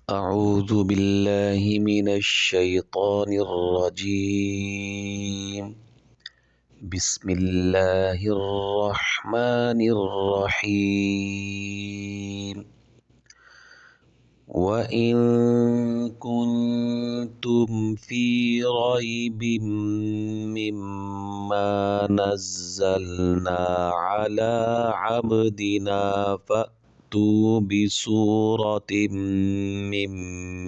أعوذ بالله من الشيطان الرجيم. بسم الله الرحمن الرحيم. وإن كنتم في ريب مما نزلنا على عبدنا فأتوا بسورة من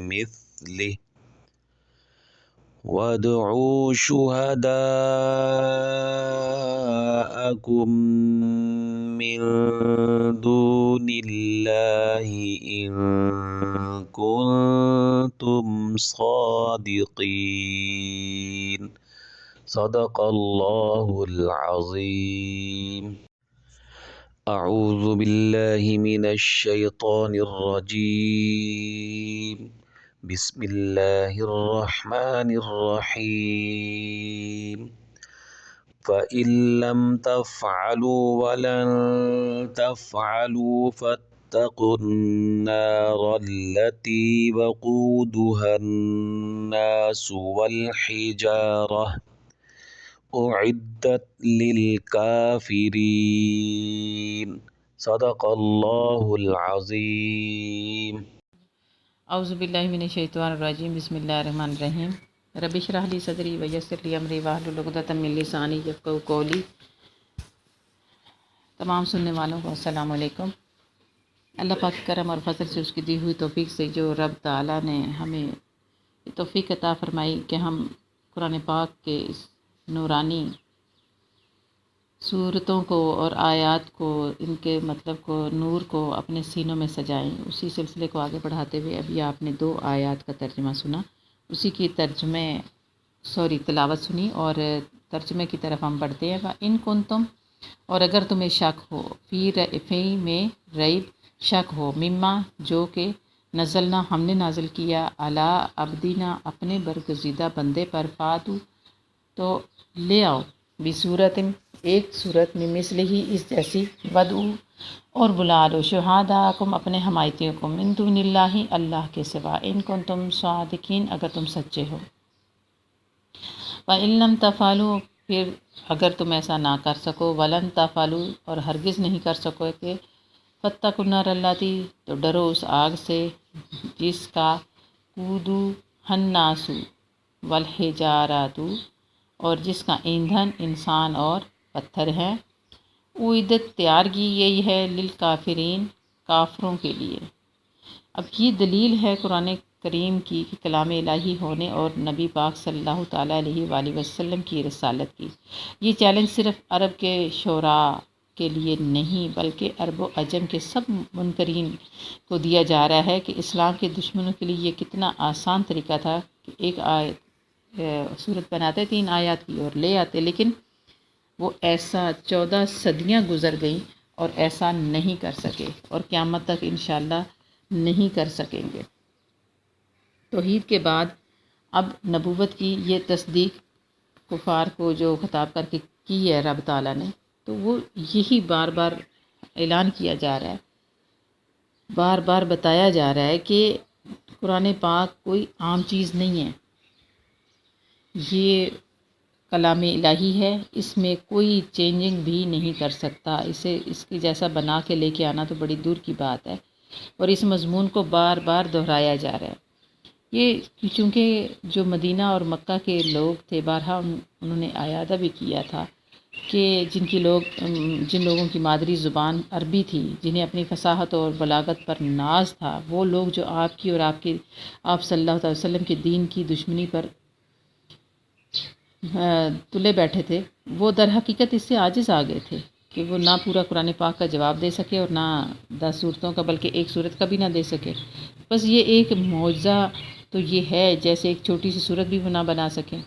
مثله وادعوا شهداءكم من دون الله إن كنتم صادقين. صدق الله العظيم. أعوذ بالله من الشيطان الرجيم. بسم الله الرحمن الرحيم. فإن لم تفعلوا ولن تفعلوا فاتقوا النار التي وقودها الناس والحجارة أعدت للكافرين. صدق الله العظيم. اعوذ باللہ من الشیطان الرجیم بسم اللہ الرحمن الرحیم رب اشرح لی صدری ویسر لی امری واحلل عقدۃ من لسانی یفقہوا قولی۔ تمام سننے والوں کو السلام علیکم۔ اللہ پاک کے کرم اور فضل سے، اس کی دی ہوئی توفیق سے، جو رب تعالیٰ نے ہمیں توفیق عطا فرمائی کہ ہم قرآن پاک کے اس نورانی صورتوں کو اور آیات کو، ان کے مطلب کو، نور کو اپنے سینوں میں سجائیں، اسی سلسلے کو آگے بڑھاتے ہوئے ابھی آپ نے 2 آیات کا ترجمہ سنا، اسی کی تلاوت سنی اور ترجمے کی طرف ہم بڑھتے ہیں۔ ان کنتم، اور اگر تمہیں شک ہو، فی میں ریب شک ہو، مما جو کہ نزلنا ہم نے نازل کیا، علی عبدینا اپنے برگزیدہ بندے پر، فاتو تو لے آؤ، بصورت ایک صورت، میں مثل ہی اس جیسی، ودعو اور بلا لو، شہداءکم اپنے حمایتیوں کو، من دون اللہ اللہ کے سوا، ان کنتم صادقین اگر تم سچے ہو، وَإِن لَّمْ تَفْعَلُوا پھر اگر تم ایسا نہ کر سکو، وَلَن تَفْعَلُوا اور ہرگز نہیں کر سکو کہ، فَاتَّقُوا النَّارَ الَّتِي تو ڈرو اس آگ سے جس کا قودُوہا النَّاسُ وَالْحِجَارَةُ اور جس کا ایندھن انسان اور پتھر ہیں، اُعِدَّت تیار کی گئی ہے، للکافرین کافروں کے لیے۔ اب یہ دلیل ہے قرآن کریم کی کہ کلام الہی ہونے اور نبی پاک صلی اللہ تعالیٰ علیہ وآلہ وسلم کی رسالت کی۔ یہ چیلنج صرف عرب کے شعراء کے لیے نہیں بلکہ عرب و عجم کے سب منکرین کو دیا جا رہا ہے کہ اسلام کے دشمنوں کے لیے یہ کتنا آسان طریقہ تھا کہ ایک صورت بناتے 3 آیات کی اور لے آتے، لیکن وہ ایسا 14 صدیاں گزر گئیں اور ایسا نہیں کر سکے اور قیامت تک انشاءاللہ نہیں کر سکیں گے۔ توحید کے بعد اب نبوت کی یہ تصدیق کفار کو جو خطاب کر کے کی ہے رب تعالیٰ نے، تو وہ یہی بار بار اعلان کیا جا رہا ہے، بار بار بتایا جا رہا ہے کہ قرآن پاک کوئی عام چیز نہیں ہے، یہ کلام الہی ہے، اس میں کوئی چینجنگ بھی نہیں کر سکتا، اسے اس کی جیسا بنا کے لے کے آنا تو بڑی دور کی بات ہے، اور اس مضمون کو بار بار دہرایا جا رہا ہے۔ یہ چونکہ جو مدینہ اور مکہ کے لوگ تھے، بارہا انہوں نے اعادہ بھی کیا تھا کہ جن لوگوں کی مادری زبان عربی تھی، جنہیں اپنی فصاحت اور بلاغت پر ناز تھا، وہ لوگ جو آپ کی اور آپ صلی اللہ علیہ وسلم کے دین کی دشمنی پر تلے بیٹھے تھے، وہ در حقیقت اس سے عاجز آ گئے تھے کہ وہ نہ پورا قرآن پاک کا جواب دے سکے اور نہ 10 صورتوں کا بلکہ ایک صورت کا بھی نہ دے سکے۔ بس یہ ایک معجزہ تو یہ ہے، جیسے ایک چھوٹی سی صورت بھی وہ نہ بنا سکیں،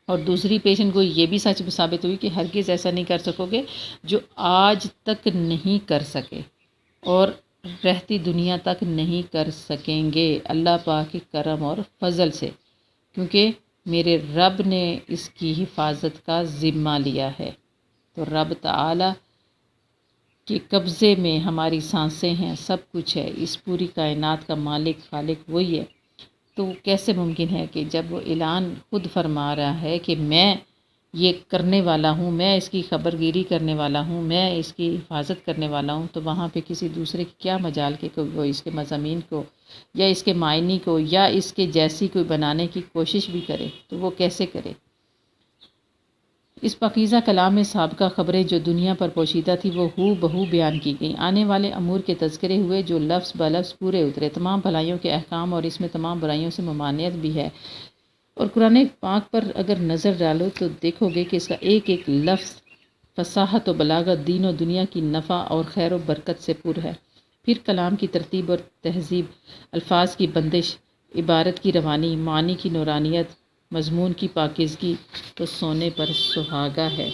اور دوسری پیشن گوئی یہ بھی سچ ثابت ہوئی کہ ہرگز ایسا نہیں کر سکو گے جو آج تک نہیں کر سکے اور رہتی دنیا تک نہیں کر سکیں گے، اللہ پاک کے کرم اور فضل سے، کیونکہ میرے رب نے اس کی حفاظت کا ذمہ لیا ہے۔ تو رب تعالیٰ کہ قبضے میں ہماری سانسیں ہیں، سب کچھ ہے، اس پوری کائنات کا مالک خالق وہی ہے، تو کیسے ممکن ہے کہ جب وہ اعلان خود فرما رہا ہے کہ میں یہ کرنے والا ہوں، میں اس کی خبرگیری کرنے والا ہوں، میں اس کی حفاظت کرنے والا ہوں، تو وہاں پہ کسی دوسرے کی کیا مجال کہ کوئی وہ اس کے مضامین کو یا اس کے معنی کو یا اس کے جیسی کوئی بنانے کی کوشش بھی کرے، تو وہ کیسے کرے؟ اس پاکیزہ کلام میں سابقہ خبریں جو دنیا پر پوشیدہ تھی وہ ہو بہو بیان کی گئیں، آنے والے امور کے تذکرے ہوئے جو لفظ بلفظ پورے اترے، تمام بھلائیوں کے احکام اور اس میں تمام برائیوں سے ممانعت بھی ہے۔ اور قرآن پاک پر اگر نظر ڈالو تو دیکھو گے کہ اس کا ایک ایک لفظ فصاحت و بلاغت دین و دنیا کی نفع اور خیر و برکت سے پر ہے۔ پھر کلام کی ترتیب اور تہذیب، الفاظ کی بندش، عبارت کی روانی، معنی کی نورانیت، مضمون کی پاکیزگی تو سونے پر سہاگا ہے،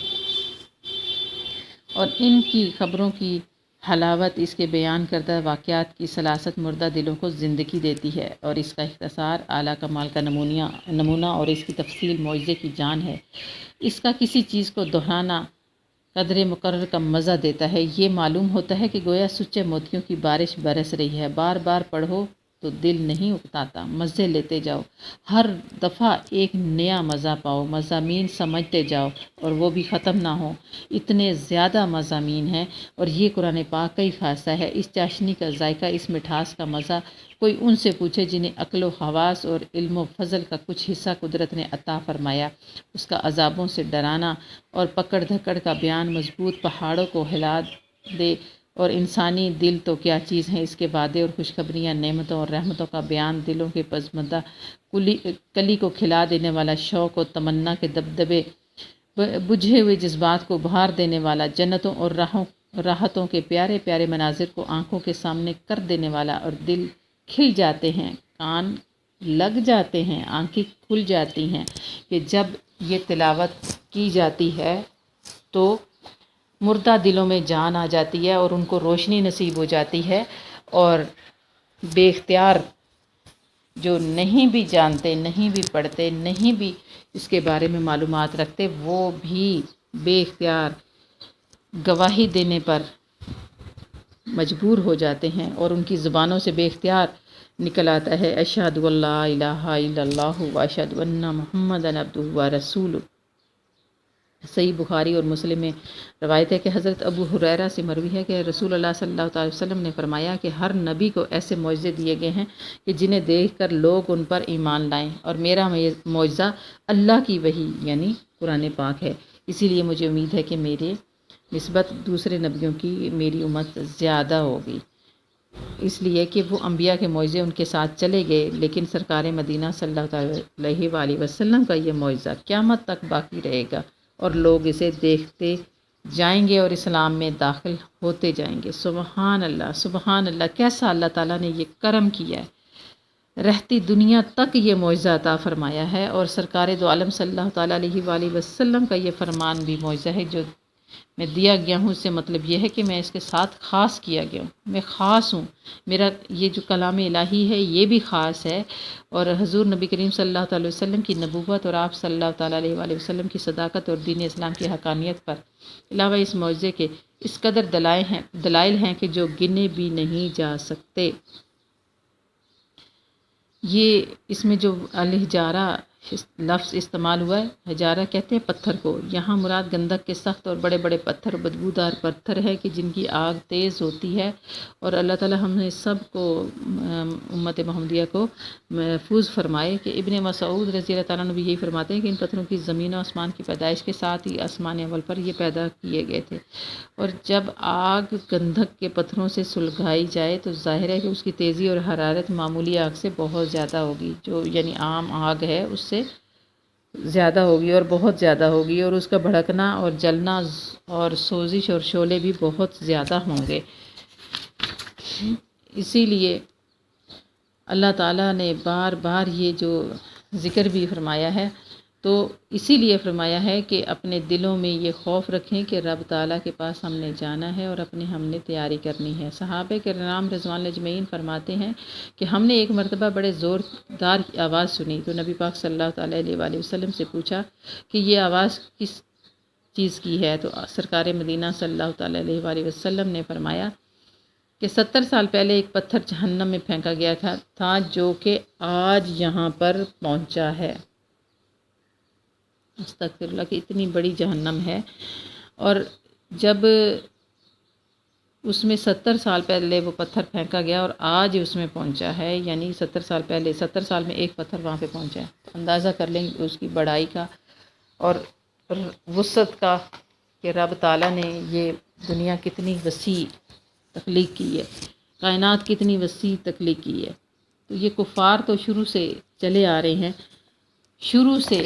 اور ان کی خبروں کی حلاوت اس کے بیان کردہ واقعات کی سلاست مردہ دلوں کو زندگی دیتی ہے، اور اس کا اختصار اعلیٰ کمال کا نمونہ اور اس کی تفصیل معجزے کی جان ہے۔ اس کا کسی چیز کو دہرانا قدر مقرر کا مزہ دیتا ہے، یہ معلوم ہوتا ہے کہ گویا سچے موتیوں کی بارش برس رہی ہے، بار بار پڑھو تو دل نہیں اکتاتا، مزے لیتے جاؤ، ہر دفعہ ایک نیا مزہ پاؤ، مضامین سمجھتے جاؤ اور وہ بھی ختم نہ ہو، اتنے زیادہ مضامین ہیں، اور یہ قرآن پاک کا ہی خاصہ ہے۔ اس چاشنی کا ذائقہ، اس مٹھاس کا مزہ کوئی ان سے پوچھے جنہیں عقل و حواس اور علم و فضل کا کچھ حصہ قدرت نے عطا فرمایا، اس کا عذابوں سے ڈرانا اور پکڑ دھکڑ کا بیان مضبوط پہاڑوں کو ہلا دے، اور انسانی دل تو کیا چیز ہیں، اس کے وعدے اور خوشخبریاں، نعمتوں اور رحمتوں کا بیان، دلوں کے پسماندہ کلی کو کھلا دینے والا، شوق و تمنا کے دبدبے، بجھے ہوئے جذبات کو بہار دینے والا، جنتوں اور راحتوں کے پیارے پیارے مناظر کو آنکھوں کے سامنے کر دینے والا، اور دل کھل جاتے ہیں، کان لگ جاتے ہیں، آنکھیں کھل جاتی ہیں کہ جب یہ تلاوت کی جاتی ہے تو مردہ دلوں میں جان آ جاتی ہے اور ان کو روشنی نصیب ہو جاتی ہے، اور بے اختیار جو نہیں بھی جانتے، نہیں بھی پڑھتے، نہیں بھی اس کے بارے میں معلومات رکھتے، وہ بھی بے اختیار گواہی دینے پر مجبور ہو جاتے ہیں، اور ان کی زبانوں سے بے اختیار نکل آتا ہے، اشہد ان لا الہ الا اللہ و اشہد ان محمدًا عبدہ و رسولہ۔ صحیح بخاری اور مسلم میں روایت ہے کہ حضرت ابو ہریرہ سے مروی ہے کہ رسول اللہ صلی اللہ علیہ وسلم نے فرمایا کہ ہر نبی کو ایسے معجزے دیے گئے ہیں کہ جنہیں دیکھ کر لوگ ان پر ایمان لائیں، اور میرا معجزہ اللہ کی وحی یعنی قرآن پاک ہے، اسی لیے مجھے امید ہے کہ میرے نسبت دوسرے نبیوں کی میری امت زیادہ ہوگی، اس لیے کہ وہ انبیاء کے معجزے ان کے ساتھ چلے گئے، لیکن سرکار مدینہ صلی اللہ علیہ وآلہ وسلم کا یہ معجزہ قیامت تک باقی رہے گا، اور لوگ اسے دیکھتے جائیں گے اور اسلام میں داخل ہوتے جائیں گے۔ سبحان اللہ، سبحان اللہ، کیسا اللہ تعالیٰ نے یہ کرم کیا ہے، رہتی دنیا تک یہ معجزہ عطا فرمایا ہے، اور سرکار دو عالم صلی اللہ تعالیٰ علیہ وآلہ وسلم کا یہ فرمان بھی معجزہ ہے جو میں دیا گیا ہوں، اس سے مطلب یہ ہے کہ میں اس کے ساتھ خاص کیا گیا ہوں، میں خاص ہوں، میرا یہ جو کلام الہی ہے یہ بھی خاص ہے، اور حضور نبی کریم صلی اللہ تعالیٰ علیہ وسلم کی نبوت اور آپ صلی اللہ تعالیٰ علیہ وآلہ وسلم کی صداقت اور دین اسلام کی حقانیت پر علاوہ اس معجزے کے اس قدر دلائل ہیں کہ جو گنے بھی نہیں جا سکتے۔ یہ اس میں جو الحجارہ لفظ استعمال ہوا ہے، حجارہ کہتے ہیں پتھر کو، یہاں مراد گندک کے سخت اور بڑے بڑے پتھر، بدبودار پتھر ہے کہ جن کی آگ تیز ہوتی ہے، اور اللہ تعالی ہم نے سب کو امت محمدیہ کو محفوظ فرمائے کہ ابن مسعود رضی اللہ تعالیٰ عنہ بھی یہی فرماتے ہیں کہ ان پتھروں کی زمین و آسمان کی پیدائش کے ساتھ ہی آسمان اول پر یہ پیدا کیے گئے تھے، اور جب آگ گندک کے پتھروں سے سلگائی جائے تو ظاہر ہے کہ اس کی تیزی اور حرارت معمولی آگ سے بہت زیادہ ہوگی، جو یعنی عام آگ ہے اس سے زیادہ ہوگی اور بہت زیادہ ہوگی، اور اس کا بھڑکنا اور جلنا اور سوزش اور شعلے بھی بہت زیادہ ہوں گے۔ اسی لیے اللہ تعالیٰ نے بار بار یہ جو ذکر بھی فرمایا ہے، تو اسی لیے فرمایا ہے کہ اپنے دلوں میں یہ خوف رکھیں کہ رب تعالیٰ کے پاس ہم نے جانا ہے اور ہم نے تیاری کرنی ہے۔ صحابہ کرام رضوان اللہ اجمعین فرماتے ہیں کہ ہم نے ایک مرتبہ بڑے زوردار آواز سنی، تو نبی پاک صلی اللہ تعالیٰ علیہ وآلہ وسلم سے پوچھا کہ یہ آواز چیز کی ہے، تو سرکار مدینہ صلی اللہ تعالیٰ علیہ وآلہ وسلم نے فرمایا کہ 70 سال پہلے ایک پتھر جہنم میں پھینکا گیا تھا جو کہ آج یہاں پر پہنچا ہے۔ استغفر اللہ، کہ اتنی بڑی جہنم ہے، اور جب اس میں 70 سال پہلے وہ پتھر پھینکا گیا اور آج اس میں پہنچا ہے، یعنی 70 سال پہلے 70 سال میں ایک پتھر وہاں پہ پہنچا ہے، تو اندازہ کر لیں اس کی بڑائی کا اور وسعت کا کہ رب تعالیٰ نے یہ دنیا کتنی وسیع تخلیق کی ہے، کائنات کتنی وسیع تخلیق کی ہے۔ تو یہ کفار تو شروع سے چلے آ رہے ہیں، شروع سے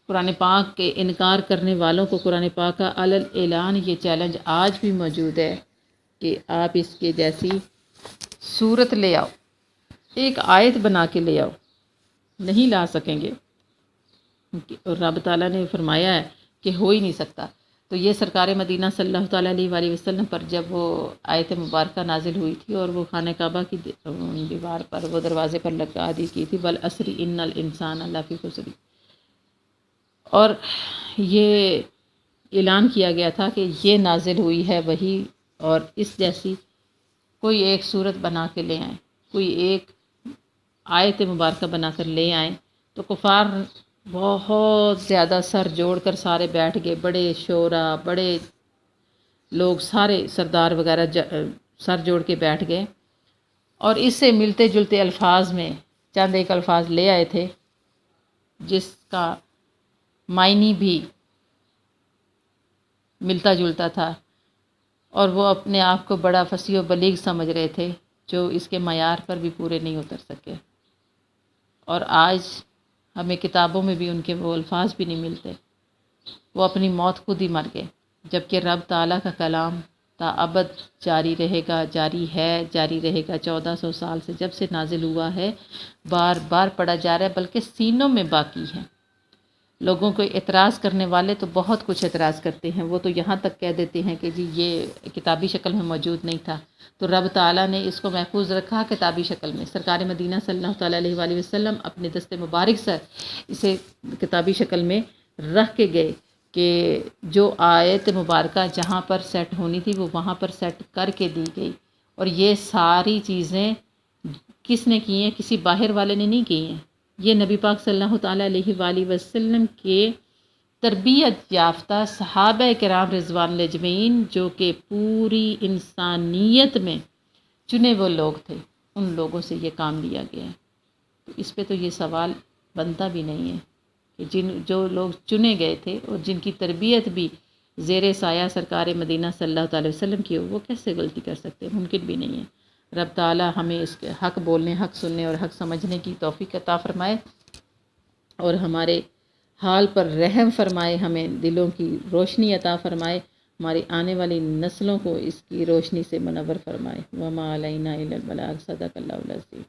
قرآن پاک کے انکار کرنے والوں کو قرآن پاک کا علل اعلان یہ چیلنج آج بھی موجود ہے کہ آپ اس کے جیسی صورت لے آؤ، ایک آیت بنا کے لے آؤ، نہیں لا سکیں گے، اور رب تعالیٰ نے فرمایا ہے کہ ہو ہی نہیں سکتا۔ تو یہ سرکار مدینہ صلی اللہ تعالیٰ علیہ وآلہ وسلم پر جب وہ آیت مبارکہ نازل ہوئی تھی اور وہ خانہ کعبہ کی دیوار پر، وہ دروازے پر لگا دی کی تھی، والعصر ان الانسان لفی خسر، اور یہ اعلان کیا گیا تھا کہ یہ نازل ہوئی ہے وہی، اور اس جیسی کوئی ایک صورت بنا کے لے آئیں، کوئی ایک آیت مبارکہ بنا کر لے آئیں۔ تو کفار بہت زیادہ سر جوڑ کر سارے بیٹھ گئے، بڑے شعرا، بڑے لوگ، سارے سردار وغیرہ سر جوڑ کے بیٹھ گئے، اور اس سے ملتے جلتے الفاظ میں چند ایک الفاظ لے آئے تھے جس کا معنی بھی ملتا جلتا تھا، اور وہ اپنے آپ کو بڑا فصیح و بلیغ سمجھ رہے تھے، جو اس کے معیار پر بھی پورے نہیں اتر سکے، اور آج ہمیں کتابوں میں بھی ان کے وہ الفاظ بھی نہیں ملتے، وہ اپنی موت خود ہی مر گئے، جبکہ رب تعالیٰ کا کلام تا ابد جاری رہے گا، جاری ہے، جاری رہے گا۔ 1400 سال سے جب سے نازل ہوا ہے، بار بار پڑھا جا رہا ہے، بلکہ سینوں میں باقی ہے۔ لوگوں کو اعتراض کرنے والے تو بہت کچھ اعتراض کرتے ہیں، وہ تو یہاں تک کہہ دیتے ہیں کہ جی یہ کتابی شکل میں موجود نہیں تھا، تو رب تعالیٰ نے اس کو محفوظ رکھا کتابی شکل میں۔ سرکار مدینہ صلی اللہ تعالیٰ علیہ وآلہ وسلم اپنے دست مبارک سے اسے کتابی شکل میں رکھ کے گئے کہ جو آیت مبارکہ جہاں پر سیٹ ہونی تھی وہ وہاں پر سیٹ کر کے دی گئی، اور یہ ساری چیزیں کس نے کی ہیں؟ کسی باہر والے نے نہیں کی ہیں، یہ نبی پاک صلی اللہ تعالیٰ علیہ وآلہ وسلم کے تربیت یافتہ صحابہ کرام رضوان اللہ اجمعین، جو کہ پوری انسانیت میں چنے وہ لوگ تھے، ان لوگوں سے یہ کام لیا گیا ہے۔ تو اس پہ تو یہ سوال بنتا بھی نہیں ہے کہ جو لوگ چنے گئے تھے اور جن کی تربیت بھی زیر سایہ سرکار مدینہ صلی اللہ تعالی وسلم کی ہو، وہ کیسے غلطی کر سکتے ہیں؟ ممکن بھی نہیں ہے۔ رب تعالی ہمیں اس کے حق بولنے، حق سننے اور حق سمجھنے کی توفیق عطا فرمائے، اور ہمارے حال پر رحم فرمائے، ہمیں دلوں کی روشنی عطا فرمائے، ہماری آنے والی نسلوں کو اس کی روشنی سے منور فرمائے۔ وما علینا الا البلاغ، صدق اللہ العظیم۔